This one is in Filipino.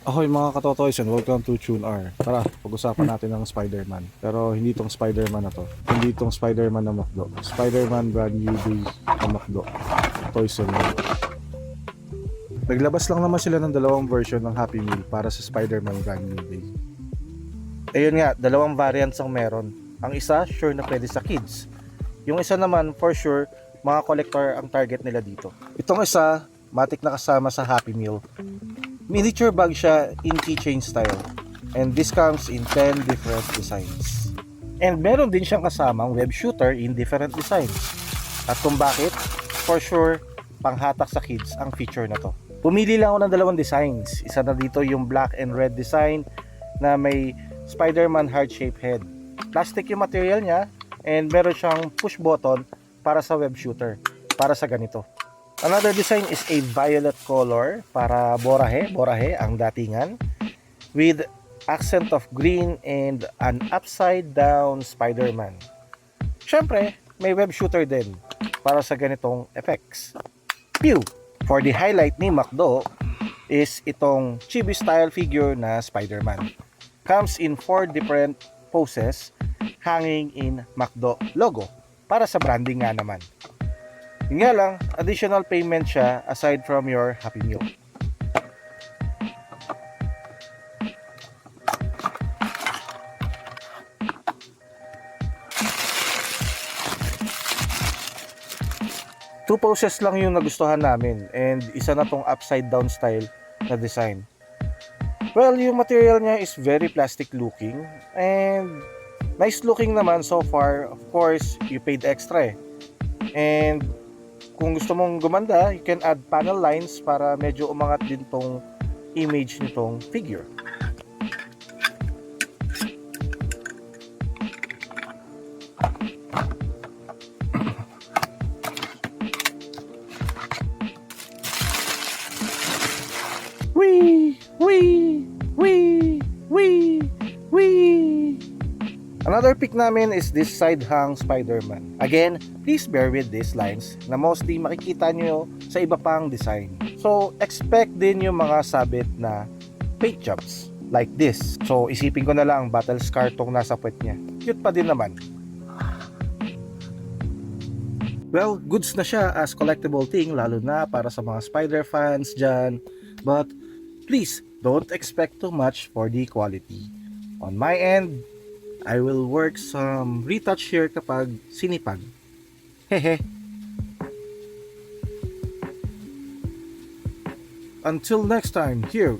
Ahoy mga katotoys and welcome to TuneR. Tara, pag-usapan natin ng Spider-Man. Pero hindi itong Spider-Man na to. Hindi itong Spider-Man na McDo. Spider-Man brand new day na McDo. Toys and Meal. Naglabas lang naman sila ng dalawang version ng Happy Meal para sa Spider-Man brand new day. Ayun nga, dalawang variants ang meron. Ang isa, sure na pwede sa kids. Yung isa naman, for sure, mga collector ang target nila dito. Itong isa, matik na kasama sa Happy Meal. Miniature bag siya in keychain style. And this comes in 10 different designs. And meron din siyang kasamang web shooter in different designs. At kung bakit, for sure, panghatak sa kids ang feature na to. Pumili lang ako ng dalawang designs. Isa na dito yung black and red design na may Spider-Man heart-shaped head. Plastic yung material niya and meron siyang push button para sa web shooter. Para sa ganito. Another design is a violet color para borahe ang datingan with accent of green and an upside down Spider-Man. Syempre, may web shooter din para sa ganitong effects. Pew! For the highlight ni McDo is itong chibi style figure na Spider-Man. Comes in 4 different poses hanging in McDo logo para sa branding nga naman. Yun nga lang, additional payment siya aside from your Happy Meal. Two poses lang yung nagustuhan namin and isa na tong upside down style na design. Well, yung material niya is very plastic looking and nice looking naman so far. Of course, you paid extra eh. And kung gusto mong gumanda, you can add panel lines para medyo umangat din tong image nitong figure. Wee! Wee! Wee! Wee! Wee! Another pick namin is this side hang Spider-Man. Again, please bear with these lines na mostly makikita nyo sa iba pang design. So, expect din yung mga sabit na paint jobs like this. So, isipin ko na lang battle scar tong nasa puwet niya. Cute pa din naman. Well, goods na siya as collectible thing lalo na para sa mga Spider fans dyan. But, please, don't expect too much for the quality. On my end, I will work some retouch here kapag sinipag. Hehe. Until next time, here